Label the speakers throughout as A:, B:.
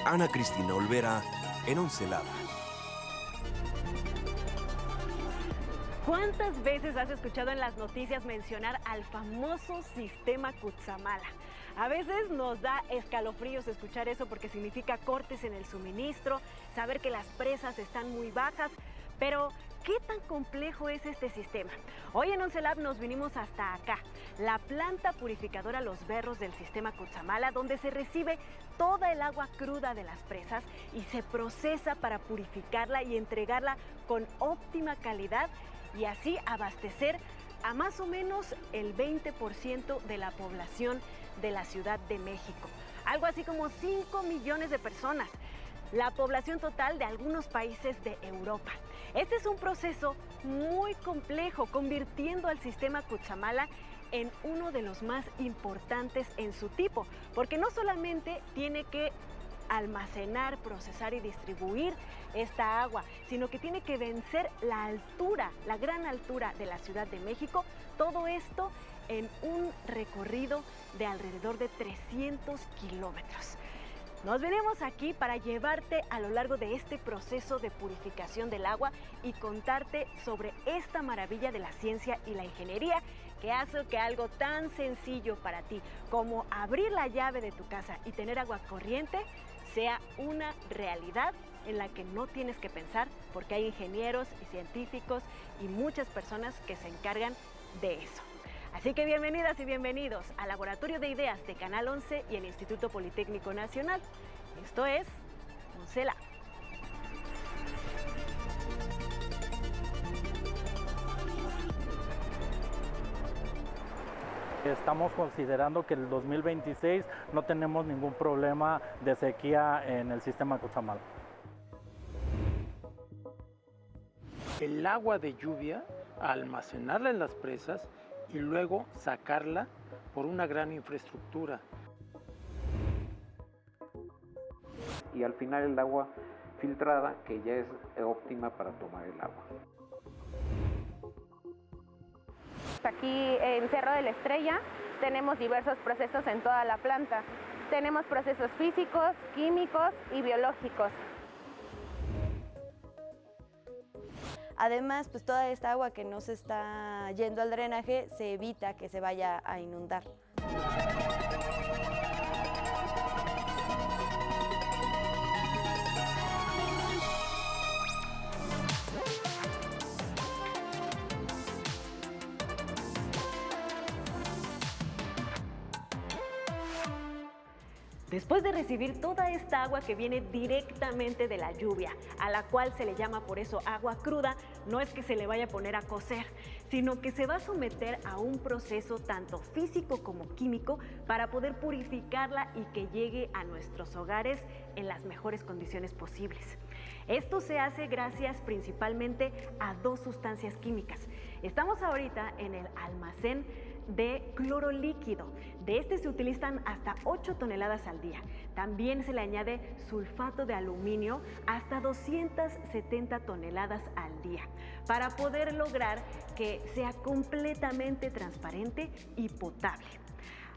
A: Ana Cristina Olvera en Once Lab.
B: ¿Cuántas veces has escuchado en las noticias mencionar al famoso sistema Cutzamala? A veces nos da escalofríos escuchar eso porque significa cortes en el suministro, saber que las presas están muy bajas, pero ¿qué tan complejo es este sistema? Hoy en Once Lab nos vinimos hasta acá, la planta purificadora Los Berros del sistema Cutzamala, donde se recibe toda el agua cruda de las presas y se procesa para purificarla y entregarla con óptima calidad y así abastecer a más o menos el 20% de la población de la Ciudad de México. Algo así como 5 millones de personas, la población total de algunos países de Europa. Este es un proceso muy complejo, convirtiendo al sistema Cutzamala en uno de los más importantes en su tipo, porque no solamente tiene que almacenar, procesar y distribuir esta agua, sino que tiene que vencer la altura, la gran altura de la Ciudad de México, todo esto en un recorrido de alrededor de 300 kilómetros. Nos venimos aquí para llevarte a lo largo de este proceso de purificación del agua y contarte sobre esta maravilla de la ciencia y la ingeniería que hace que algo tan sencillo para ti como abrir la llave de tu casa y tener agua corriente sea una realidad en la que no tienes que pensar porque hay ingenieros y científicos y muchas personas que se encargan de eso. Así que bienvenidas y bienvenidos al Laboratorio de Ideas de Canal 11 y el Instituto Politécnico Nacional. Esto es Once Lab.
C: Estamos considerando que en el 2026 no tenemos ningún problema de sequía en el sistema Cutzamala.
D: El agua de lluvia, almacenarla en las presas y luego sacarla por una gran infraestructura.
E: Y al final el agua filtrada, que ya es óptima para tomar el agua.
F: Aquí en Cerro de la Estrella tenemos diversos procesos en toda la planta. Tenemos procesos físicos, químicos y biológicos.
G: Además, pues toda esta agua que no se está yendo al drenaje se evita que se vaya a inundar.
B: Después de recibir toda esta agua que viene directamente de la lluvia, a la cual se le llama por eso agua cruda, no es que se le vaya a poner a cocer, sino que se va a someter a un proceso tanto físico como químico para poder purificarla y que llegue a nuestros hogares en las mejores condiciones posibles. Esto se hace gracias principalmente a dos sustancias químicas. Estamos ahorita en el almacén de cloro líquido. De este se utilizan hasta 8 toneladas al día. También se le añade sulfato de aluminio hasta 270 toneladas al día para poder lograr que sea completamente transparente y potable.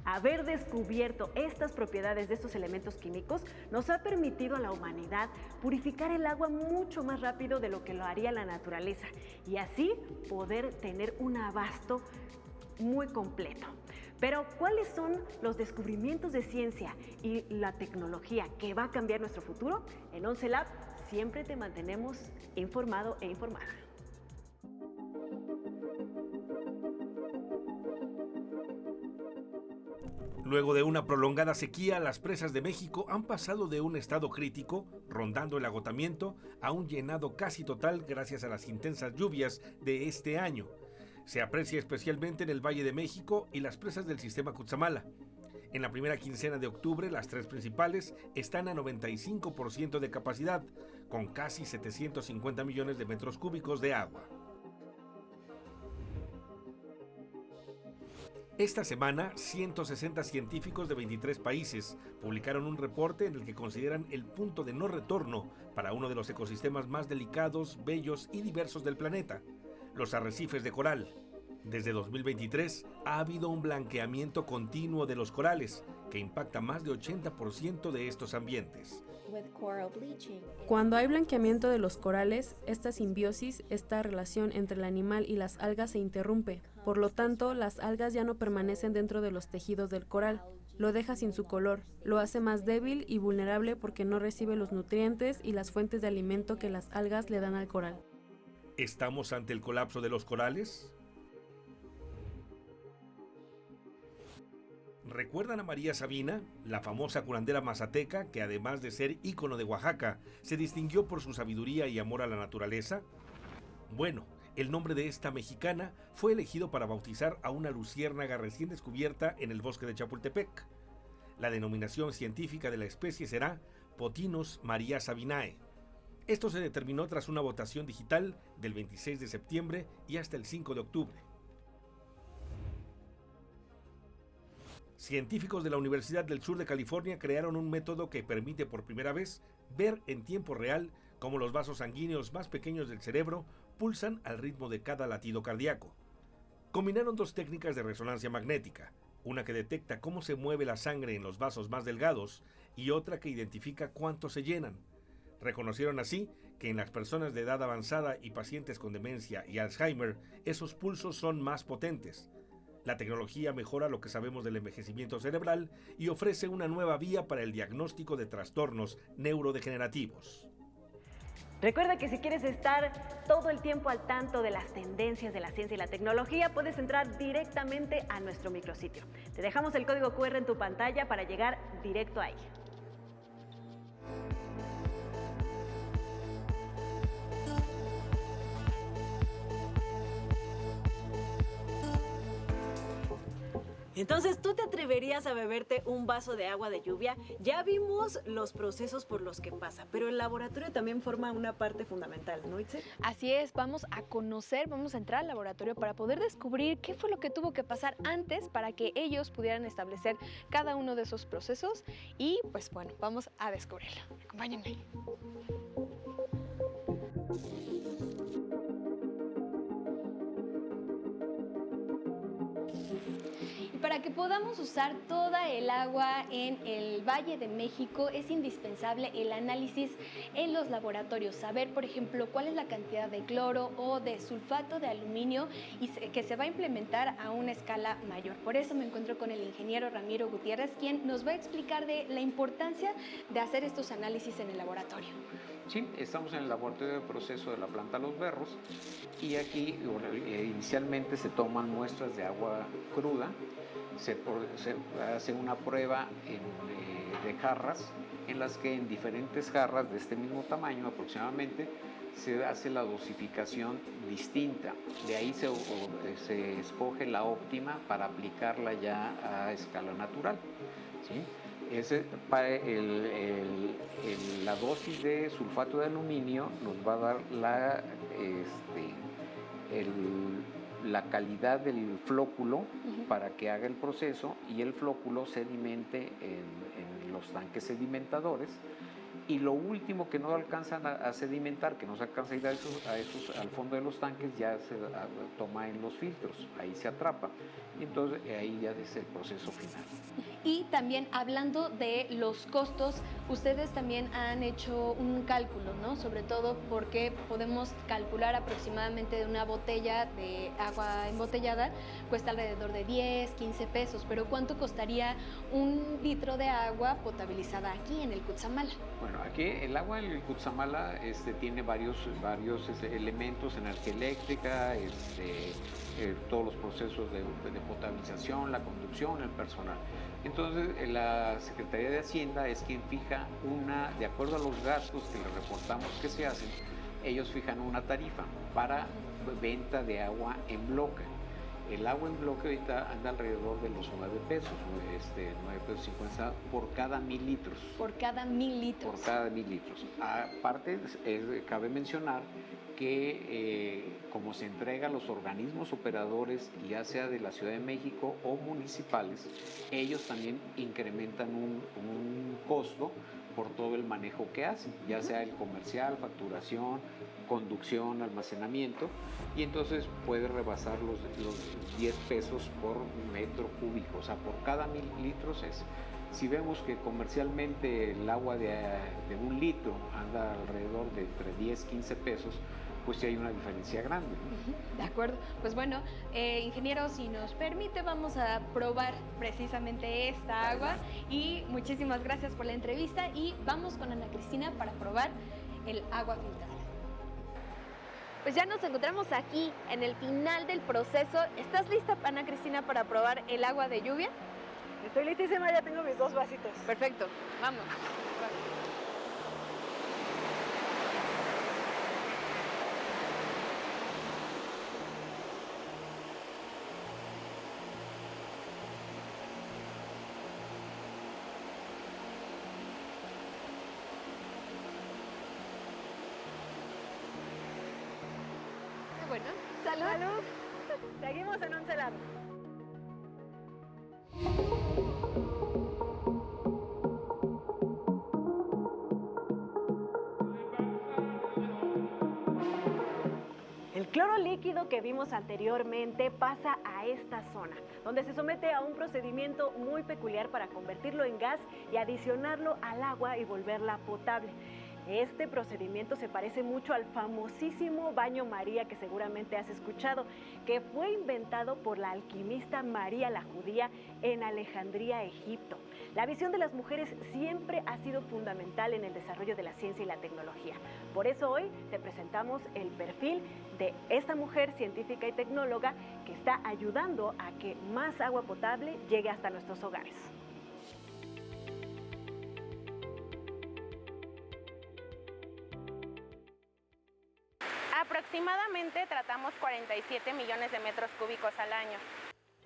B: Haber descubierto estas propiedades de estos elementos químicos nos ha permitido a la humanidad purificar el agua mucho más rápido de lo que lo haría la naturaleza y así poder tener un abasto muy completo. Pero, ¿cuáles son los descubrimientos de ciencia y la tecnología que va a cambiar nuestro futuro? En Once Lab siempre te mantenemos informado e informada.
H: Luego de una prolongada sequía, las presas de México han pasado de un estado crítico, rondando el agotamiento, a un llenado casi total gracias a las intensas lluvias de este año. Se aprecia especialmente en el Valle de México y las presas del sistema Cutzamala. En la primera quincena de octubre, las tres principales están a 95% de capacidad, con casi 750 millones de metros cúbicos de agua. Esta semana, 160 científicos de 23 países publicaron un reporte en el que consideran el punto de no retorno para uno de los ecosistemas más delicados, bellos y diversos del planeta, los arrecifes de coral. Desde 2023 ha habido un blanqueamiento continuo de los corales, que impacta más de 80% de estos ambientes.
I: Cuando hay blanqueamiento de los corales, esta simbiosis, esta relación entre el animal y las algas se interrumpe. Por lo tanto, las algas ya no permanecen dentro de los tejidos del coral. Lo deja sin su color, lo hace más débil y vulnerable porque no recibe los nutrientes y las fuentes de alimento que las algas le dan al coral.
H: ¿Estamos ante el colapso de los corales? ¿Recuerdan a María Sabina, la famosa curandera mazateca que además de ser ícono de Oaxaca, se distinguió por su sabiduría y amor a la naturaleza? Bueno, el nombre de esta mexicana fue elegido para bautizar a una luciérnaga recién descubierta en el bosque de Chapultepec. La denominación científica de la especie será Potinus Maria Sabinae. Esto se determinó tras una votación digital del 26 de septiembre y hasta el 5 de octubre. Científicos de la Universidad del Sur de California crearon un método que permite por primera vez ver en tiempo real cómo los vasos sanguíneos más pequeños del cerebro pulsan al ritmo de cada latido cardíaco. Combinaron dos técnicas de resonancia magnética, una que detecta cómo se mueve la sangre en los vasos más delgados y otra que identifica cuánto se llenan. Reconocieron así que en las personas de edad avanzada y pacientes con demencia y Alzheimer, esos pulsos son más potentes. La tecnología mejora lo que sabemos del envejecimiento cerebral y ofrece una nueva vía para el diagnóstico de trastornos neurodegenerativos.
B: Recuerda que si quieres estar todo el tiempo al tanto de las tendencias de la ciencia y la tecnología, puedes entrar directamente a nuestro micrositio. Te dejamos el código QR en tu pantalla para llegar directo ahí. Entonces, ¿tú te atreverías a beberte un vaso de agua de lluvia? Ya vimos los procesos por los que pasa, pero el laboratorio también forma una parte fundamental, ¿no, Itzel?
J: Así es, vamos a conocer, vamos a entrar al laboratorio para poder descubrir qué fue lo que tuvo que pasar antes para que ellos pudieran establecer cada uno de esos procesos y, pues bueno, vamos a descubrirlo. Acompáñenme. Para que podamos usar toda el agua en el Valle de México es indispensable el análisis en los laboratorios, saber por ejemplo cuál es la cantidad de cloro o de sulfato de aluminio y que se va a implementar a una escala mayor. Por eso me encuentro con el ingeniero Ramiro Gutiérrez, quien nos va a explicar de la importancia de hacer estos análisis en el laboratorio.
E: Sí, estamos en el laboratorio de proceso de la planta Los Berros y aquí inicialmente se toman muestras de agua cruda, se hace una prueba de jarras en las que en diferentes jarras de este mismo tamaño aproximadamente se hace la dosificación distinta. De ahí se escoge la óptima para aplicarla ya a escala natural, ¿sí? La dosis de sulfato de aluminio nos va a dar la calidad del flóculo para que haga el proceso y el flóculo sedimente en los tanques sedimentadores. Y lo último que no alcanzan a sedimentar, que no se alcanza a ir al fondo de los tanques, ya se toma en los filtros, ahí se atrapa. Y entonces ahí ya es el proceso final.
J: Y también hablando de los costos, ustedes también han hecho un cálculo, ¿no? Sobre todo porque podemos calcular aproximadamente de una botella de agua embotellada, cuesta alrededor de 10, 15 pesos, pero ¿cuánto costaría un litro de agua potabilizada aquí en el Cutzamala?
E: Bueno, aquí el agua en el Cutzamala tiene varios elementos, energía eléctrica, todos los procesos de potabilización, la conducción, el personal. Entonces, la Secretaría de Hacienda es quien fija de acuerdo a los gastos que le reportamos que se hacen, ellos fijan una tarifa para venta de agua en bloque. El agua en bloque ahorita anda alrededor de los 9 pesos, 9 pesos 50 por cada 1000 litros.
J: Por cada 1000 litros.
E: Por cada 1000 litros. Aparte, cabe mencionar que como se entrega a los organismos operadores, ya sea de la Ciudad de México o municipales, ellos también incrementan un costo por todo el manejo que hacen, ya sea el comercial, facturación, conducción, almacenamiento, y entonces puede rebasar los 10 pesos por metro cúbico, o sea, por cada 1000 litros es. Si vemos que comercialmente el agua de 1 litro anda alrededor de entre 10 y 15 pesos, pues sí hay una diferencia grande.
J: De acuerdo. Pues bueno, ingeniero, si nos permite, vamos a probar precisamente esta agua. Y muchísimas gracias por la entrevista. Y vamos con Ana Cristina para probar el agua filtrada. Pues ya nos encontramos aquí en el final del proceso. ¿Estás lista, Ana Cristina, para probar el agua de lluvia?
B: Estoy listísima, ya tengo mis 2 vasitos.
J: Perfecto, vamos. Bueno, salud.
B: Salud. Seguimos en 11 lados. El cloro líquido que vimos anteriormente pasa a esta zona, donde se somete a un procedimiento muy peculiar para convertirlo en gas y adicionarlo al agua y volverla potable. Este procedimiento se parece mucho al famosísimo baño María que seguramente has escuchado, que fue inventado por la alquimista María la Judía en Alejandría, Egipto. La visión de las mujeres siempre ha sido fundamental en el desarrollo de la ciencia y la tecnología. Por eso hoy te presentamos el perfil de esta mujer científica y tecnóloga que está ayudando a que más agua potable llegue hasta nuestros hogares.
F: Aproximadamente tratamos 47 millones de metros cúbicos al año.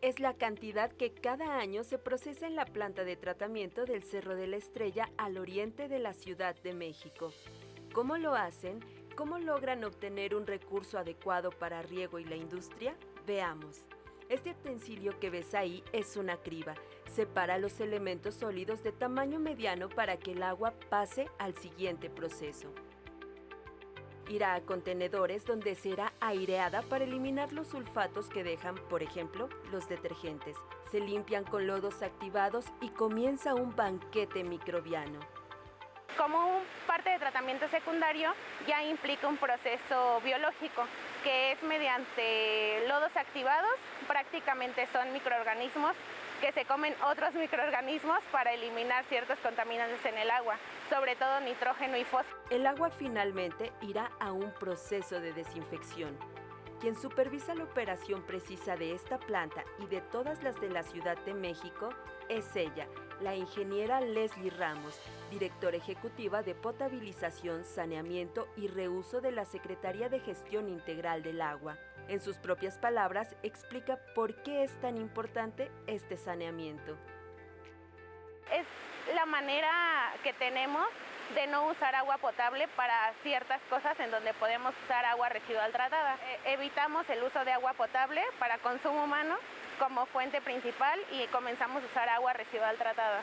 K: Es la cantidad que cada año se procesa en la planta de tratamiento del Cerro de la Estrella al oriente de la Ciudad de México. ¿Cómo lo hacen? ¿Cómo logran obtener un recurso adecuado para riego y la industria? Veamos. Este utensilio que ves ahí es una criba. Separa los elementos sólidos de tamaño mediano para que el agua pase al siguiente proceso. Irá a contenedores donde será aireada para eliminar los sulfatos que dejan, por ejemplo, los detergentes. Se limpian con lodos activados y comienza un banquete microbiano.
F: Como parte de tratamiento secundario ya implica un proceso biológico que es mediante lodos activados, prácticamente son microorganismos que se comen otros microorganismos para eliminar ciertos contaminantes en el agua, sobre todo nitrógeno y fósforo.
K: El agua finalmente irá a un proceso de desinfección. Quien supervisa la operación precisa de esta planta y de todas las de la Ciudad de México es ella, la ingeniera Leslie Ramos, directora ejecutiva de Potabilización, Saneamiento y Reuso de la Secretaría de Gestión Integral del Agua. En sus propias palabras, explica por qué es tan importante este saneamiento.
F: Es la manera que tenemos de no usar agua potable para ciertas cosas en donde podemos usar agua residual tratada. Evitamos el uso de agua potable para consumo humano como fuente principal y comenzamos a usar agua residual tratada.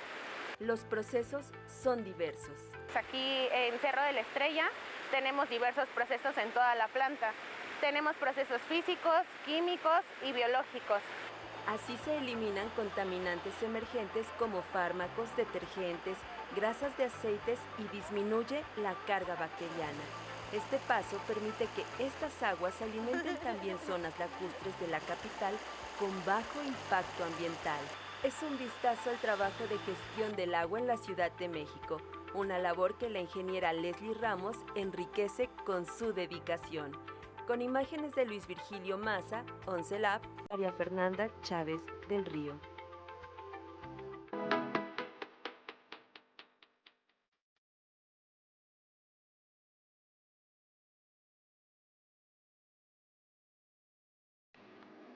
K: Los procesos son diversos.
F: Aquí en Cerro de la Estrella tenemos diversos procesos en toda la planta. Tenemos procesos físicos, químicos y biológicos.
K: Así se eliminan contaminantes emergentes como fármacos, detergentes, grasas de aceites y disminuye la carga bacteriana. Este paso permite que estas aguas alimenten también zonas lacustres de la capital con bajo impacto ambiental. Es un vistazo al trabajo de gestión del agua en la Ciudad de México, una labor que la ingeniera Leslie Ramos enriquece con su dedicación. Con imágenes de Luis Virgilio Maza, 11 Lab, María Fernanda Chávez del Río.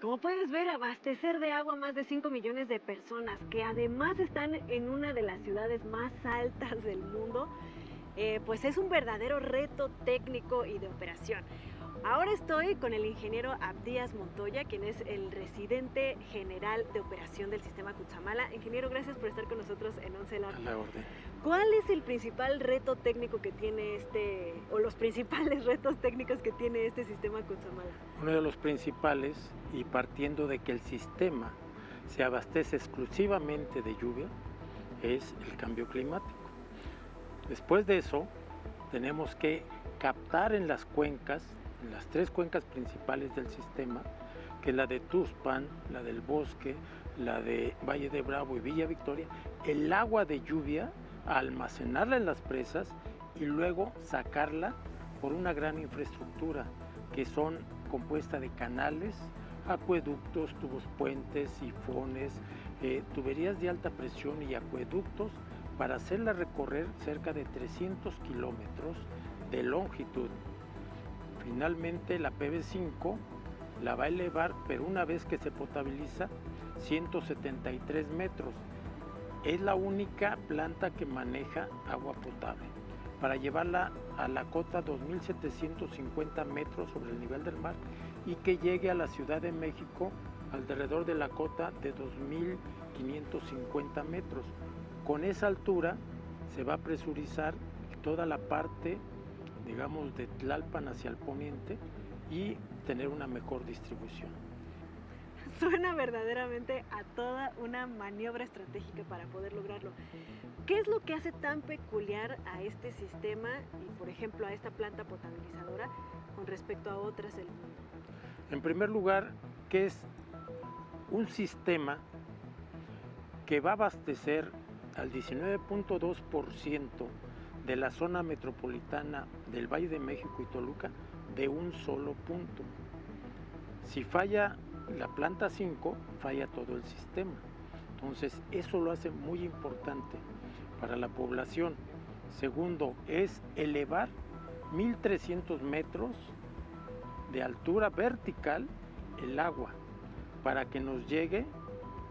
B: Como puedes ver, abastecer de agua a más de 5 millones de personas, que además están en una de las ciudades más altas del mundo, pues es un verdadero reto técnico y de operación. Ahora estoy con el ingeniero Abdías Montoya, quien es el residente general de operación del sistema Cutzamala. Ingeniero, gracias por estar con nosotros en Once Lab.
D: A la orden.
B: ¿Cuál es el principal reto técnico que tiene o los principales retos técnicos que tiene este sistema Cutzamala?
D: Uno de los principales, y partiendo de que el sistema se abastece exclusivamente de lluvia, es el cambio climático. Después de eso, tenemos que captar en las cuencas, en las 3 cuencas principales del sistema, que es la de Tuxpan, la del Bosque, la de Valle de Bravo y Villa Victoria, el agua de lluvia, almacenarla en las presas y luego sacarla por una gran infraestructura que son compuesta de canales, acueductos, tubos puentes, sifones, tuberías de alta presión y acueductos para hacerla recorrer cerca de 300 kilómetros de longitud. Finalmente la PB5 la va a elevar, pero una vez que se potabiliza, 173 metros. Es la única planta que maneja agua potable. Para llevarla a la cota 2.750 metros sobre el nivel del mar y que llegue a la Ciudad de México alrededor de la cota de 2.550 metros. Con esa altura se va a presurizar toda la parte, digamos, de Tlalpan hacia el poniente y tener una mejor distribución.
B: Suena verdaderamente a toda una maniobra estratégica para poder lograrlo. ¿Qué es lo que hace tan peculiar a este sistema y, por ejemplo, a esta planta potabilizadora con respecto a otras del mundo?
D: En primer lugar, que es un sistema que va a abastecer al 19.2% de la zona metropolitana del Valle de México y Toluca de un solo punto. Si falla la planta 5, falla todo el sistema. Entonces, eso lo hace muy importante para la población. Segundo, es elevar 1.300 metros de altura vertical el agua para que nos llegue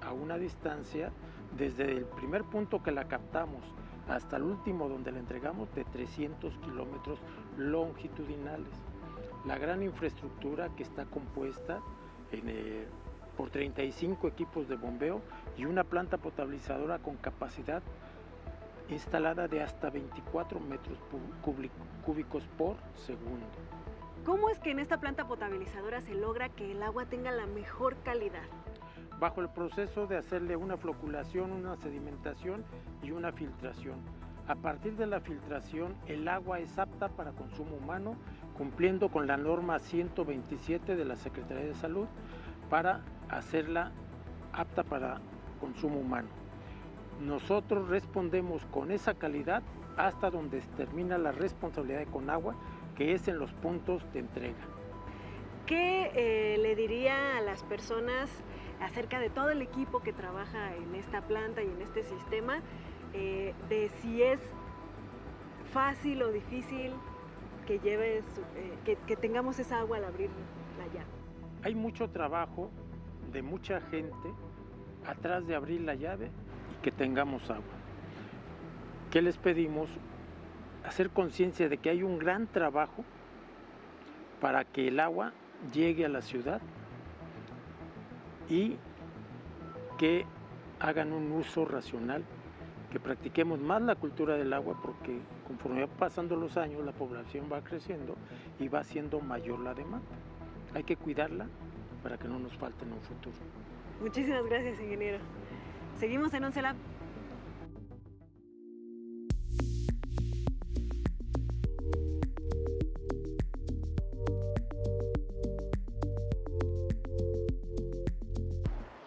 D: a una distancia desde el primer punto que la captamos hasta el último donde la entregamos de 300 kilómetros longitudinales. La gran infraestructura que está compuesta por 35 equipos de bombeo y una planta potabilizadora con capacidad instalada de hasta 24 metros cúbicos por segundo.
B: ¿Cómo es que en esta planta potabilizadora se logra que el agua tenga la mejor calidad?
D: Bajo el proceso de hacerle una floculación, una sedimentación y una filtración. A partir de la filtración, el agua es apta para consumo humano, cumpliendo con la norma 127 de la Secretaría de Salud para hacerla apta para consumo humano. Nosotros respondemos con esa calidad hasta donde termina la responsabilidad de Conagua, que es en los puntos de entrega.
B: ¿Qué le diría a las personas acerca de todo el equipo que trabaja en esta planta y en este sistema, de si es fácil o difícil que que tengamos esa agua al abrir la llave?
D: Hay mucho trabajo de mucha gente atrás de abrir la llave y que tengamos agua. ¿Qué les pedimos? Hacer conciencia de que hay un gran trabajo para que el agua llegue a la ciudad y que hagan un uso racional, que practiquemos más la cultura del agua, porque conforme va pasando los años la población va creciendo y va siendo mayor la demanda. Hay que cuidarla para que no nos falte en un futuro.
B: Muchísimas gracias, ingeniero. Seguimos en Once Lab.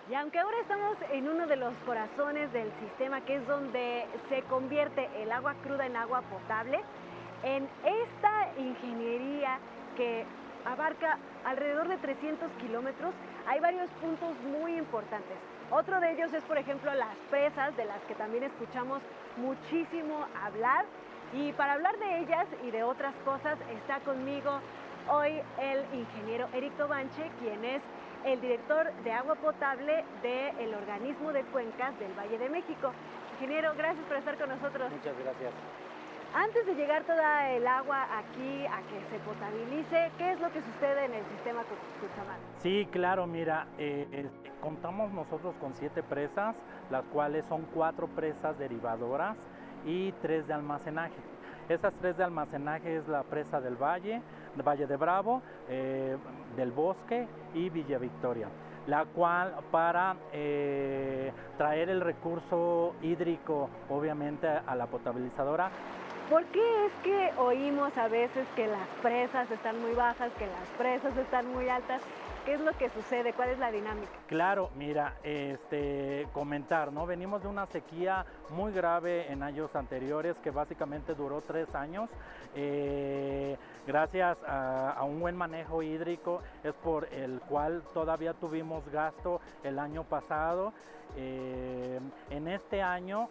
B: Y aunque ahora estamos en uno de los corazones del sistema, que es donde se convierte el agua cruda en agua potable, en esta ingeniería que abarca alrededor de 300 kilómetros, hay varios puntos muy importantes. Otro de ellos es, por ejemplo, las presas, de las que también escuchamos muchísimo hablar. Y para hablar de ellas y de otras cosas, está conmigo hoy el ingeniero Eric Tobanche, quien es el director de agua potable del organismo de cuencas del Valle de México. Ingeniero, gracias por estar con nosotros.
C: Muchas gracias.
B: Antes de llegar toda el agua aquí a que se potabilice, ¿qué es lo que sucede en el sistema Cutzamala?
C: Sí, claro, mira, contamos nosotros con 7 presas, las cuales son 4 presas derivadoras y 3 de almacenaje. Esas 3 de almacenaje es la presa del Valle de Bravo, del Bosque y Villa Victoria, la cual para traer el recurso hídrico obviamente a la potabilizadora.
B: ¿Por qué es que oímos a veces que las presas están muy bajas, que las presas están muy altas? ¿Qué es lo que sucede? ¿Cuál es la dinámica?
C: Claro, mira, comentar, ¿no? Venimos de una sequía muy grave en años anteriores que básicamente duró 3 años. Gracias a un buen manejo hídrico es por el cual todavía tuvimos gasto el año pasado. En este año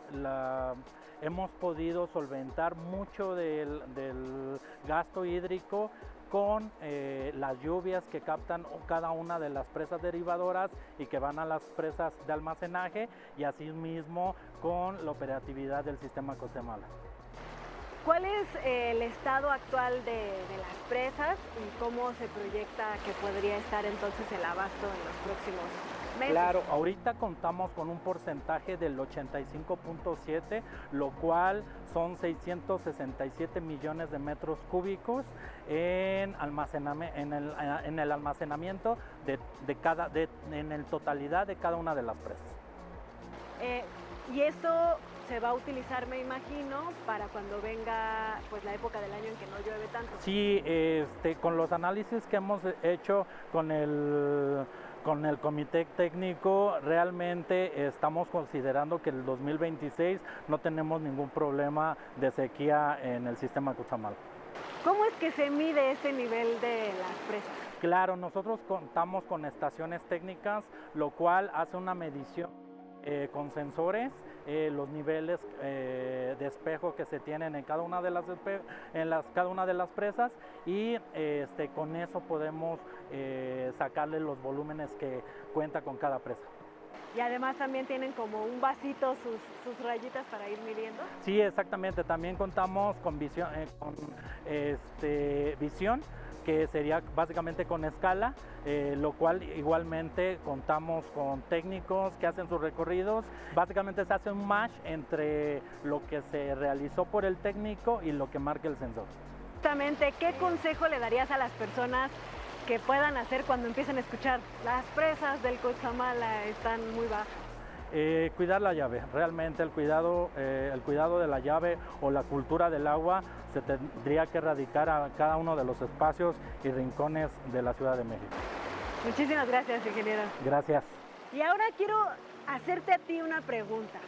C: hemos podido solventar mucho del gasto hídrico con las lluvias que captan cada una de las presas derivadoras y que van a las presas de almacenaje, y asimismo con la operatividad del sistema Cutzamala.
B: ¿Cuál es el estado actual de las presas y cómo se proyecta que podría estar entonces el abasto en los próximos meses?
C: Claro, ahorita contamos con un porcentaje del 85.7, lo cual son 667 millones de metros cúbicos en el almacenamiento en el totalidad de cada una de las presas.
B: Y esto se va a utilizar, me imagino, para cuando venga pues la época del año en que no llueve tanto.
C: Sí, con los análisis que hemos hecho con el comité técnico, realmente estamos considerando que el 2026 no tenemos ningún problema de sequía en el sistema Cutzamala.
B: ¿Cómo es que se mide este nivel de las presas?
C: Claro, nosotros contamos con estaciones técnicas, lo cual hace una medición con sensores, los niveles de espejo que se tienen en cada una de las presas, y con eso podemos sacarle los volúmenes que cuenta con cada presa.
B: Y además también tienen como un vasito sus rayitas para ir midiendo.
C: Sí, exactamente. También contamos con visión, que sería básicamente con escala, lo cual igualmente contamos con técnicos que hacen sus recorridos. Básicamente se hace un match entre lo que se realizó por el técnico y lo que marca el sensor.
B: Justamente, ¿qué consejo le darías a las personas que puedan hacer cuando empiecen a escuchar las presas del Cutzamala están muy bajas?
C: Cuidar la llave, realmente el cuidado de la llave o la cultura del agua se tendría que erradicar a cada uno de los espacios y rincones de la Ciudad de México.
B: Muchísimas gracias, ingeniero.
C: Gracias.
B: Y ahora quiero hacerte a ti una pregunta.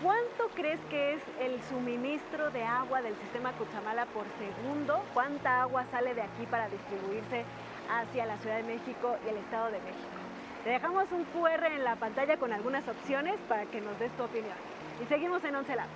B: ¿Cuánto crees que es el suministro de agua del sistema Cutzamala por segundo? ¿Cuánta agua sale de aquí para distribuirse hacia la Ciudad de México y el Estado de México? Te dejamos un QR en la pantalla con algunas opciones para que nos des tu opinión. Y seguimos en 11 Lab.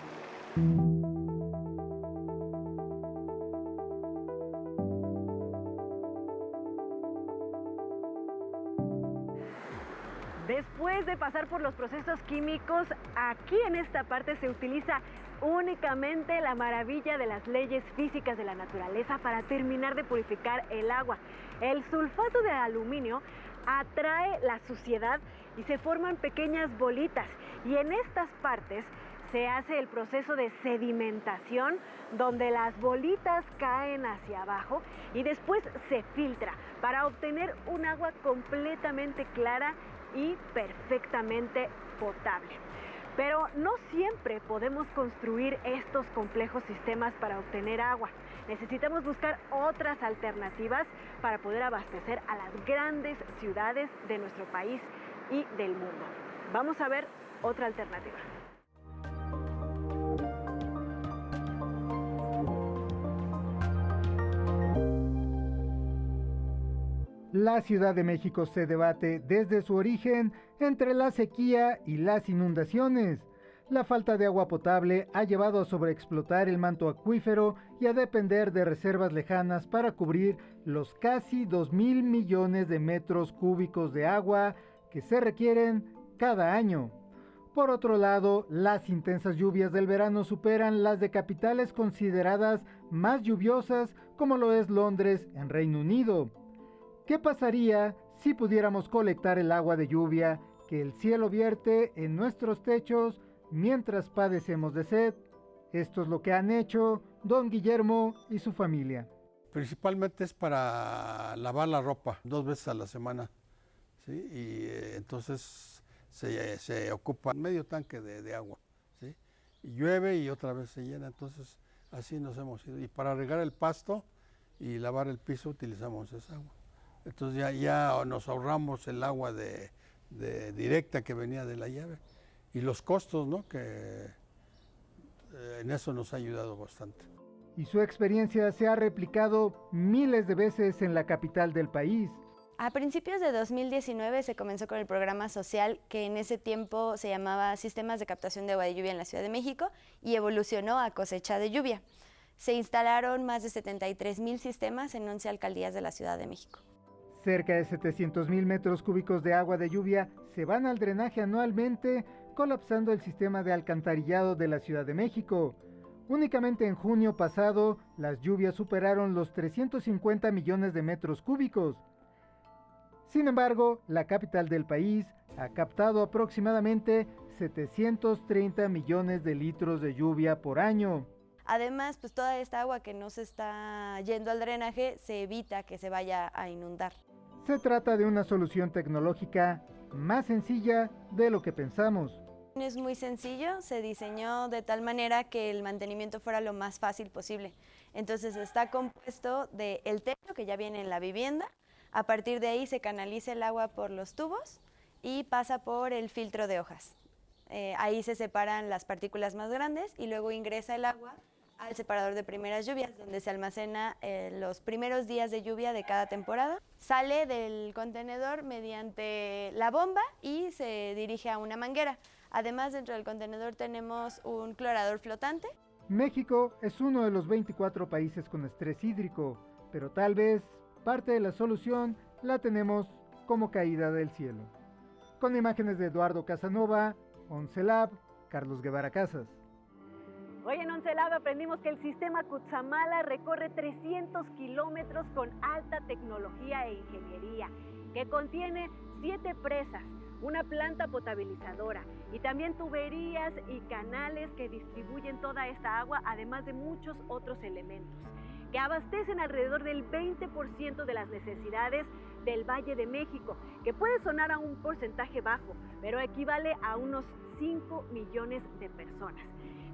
B: Después de pasar por los procesos químicos, aquí en esta parte se utiliza únicamente la maravilla de las leyes físicas de la naturaleza para terminar de purificar el agua. El sulfato de aluminio atrae la suciedad y se forman pequeñas bolitas, y en estas partes se hace el proceso de sedimentación, donde las bolitas caen hacia abajo y después se filtra para obtener un agua completamente clara y perfectamente potable. Pero no siempre podemos construir estos complejos sistemas para obtener agua. Necesitamos buscar otras alternativas para poder abastecer a las grandes ciudades de nuestro país y del mundo. Vamos a ver otra alternativa.
L: La Ciudad de México se debate desde su origen entre la sequía y las inundaciones. La falta de agua potable ha llevado a sobreexplotar el manto acuífero y a depender de reservas lejanas para cubrir los casi 2,000 millones de metros cúbicos de agua que se requieren cada año. Por otro lado, las intensas lluvias del verano superan las de capitales consideradas más lluviosas, como lo es Londres en Reino Unido. ¿Qué pasaría si pudiéramos colectar el agua de lluvia que el cielo vierte en nuestros techos mientras padecemos de sed? Esto es lo que han hecho don Guillermo y su familia.
M: Principalmente es para lavar la ropa 2 veces a la semana, ¿sí? Y entonces se ocupa medio tanque de agua, ¿sí? Y llueve y otra vez se llena, entonces así nos hemos ido. Y para regar el pasto y lavar el piso utilizamos esa agua. Entonces ya nos ahorramos el agua de directa que venía de la llave. Y los costos, ¿no? Que en eso nos ha ayudado bastante.
L: Y su experiencia se ha replicado miles de veces en la capital del país.
G: A principios de 2019 se comenzó con el programa social que en ese tiempo se llamaba Sistemas de Captación de Agua de Lluvia en la Ciudad de México y evolucionó a Cosecha de Lluvia. Se instalaron más de 73,000 sistemas en 11 alcaldías de la Ciudad de México.
L: Cerca de 700,000 metros cúbicos de agua de lluvia se van al drenaje anualmente, colapsando el sistema de alcantarillado de la Ciudad de México. Únicamente en junio pasado, las lluvias superaron los 350 millones de metros cúbicos. Sin embargo, la capital del país ha captado aproximadamente 730 millones de litros de lluvia por año.
G: Además, pues toda esta agua que no se está yendo al drenaje se evita que se vaya a inundar.
L: Se trata de una solución tecnológica más sencilla de lo que pensamos.
G: Es muy sencillo, se diseñó de tal manera que el mantenimiento fuera lo más fácil posible. Entonces está compuesto del techo que ya viene en la vivienda. A partir de ahí se canaliza el agua por los tubos y pasa por el filtro de hojas. Ahí se separan las partículas más grandes y luego ingresa el agua al separador de primeras lluvias, donde se almacena los primeros días de lluvia de cada temporada. Sale del contenedor mediante la bomba y se dirige a una manguera. Además, dentro del contenedor tenemos un clorador flotante.
L: México es uno de los 24 países con estrés hídrico, pero tal vez parte de la solución la tenemos como caída del cielo. Con imágenes de Eduardo Casanova, Oncelab, Carlos Guevara Casas.
B: Hoy en Oncelab aprendimos que el sistema Cutzamala recorre 300 kilómetros con alta tecnología e ingeniería, que contiene 7 presas, una planta potabilizadora y también tuberías y canales que distribuyen toda esta agua, además de muchos otros elementos, que abastecen alrededor del 20% de las necesidades del Valle de México, que puede sonar a un porcentaje bajo, pero equivale a unos 5 millones de personas.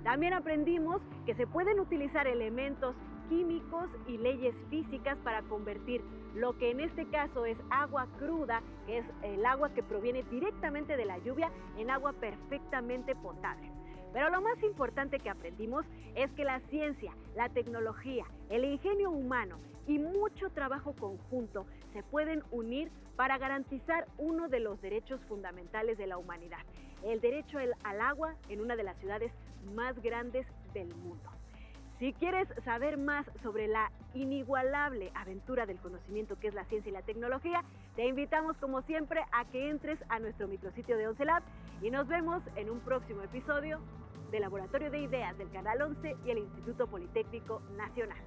B: También aprendimos que se pueden utilizar elementos químicos y leyes físicas para convertir lo que en este caso es agua cruda, que es el agua que proviene directamente de la lluvia, en agua perfectamente potable. Pero lo más importante que aprendimos es que la ciencia, la tecnología, el ingenio humano y mucho trabajo conjunto se pueden unir para garantizar uno de los derechos fundamentales de la humanidad, el derecho al agua en una de las ciudades más grandes del mundo. Si quieres saber más sobre la inigualable aventura del conocimiento que es la ciencia y la tecnología, te invitamos como siempre a que entres a nuestro micrositio de Oncelab y nos vemos en un próximo episodio del Laboratorio de Ideas del Canal 11 y el Instituto Politécnico Nacional.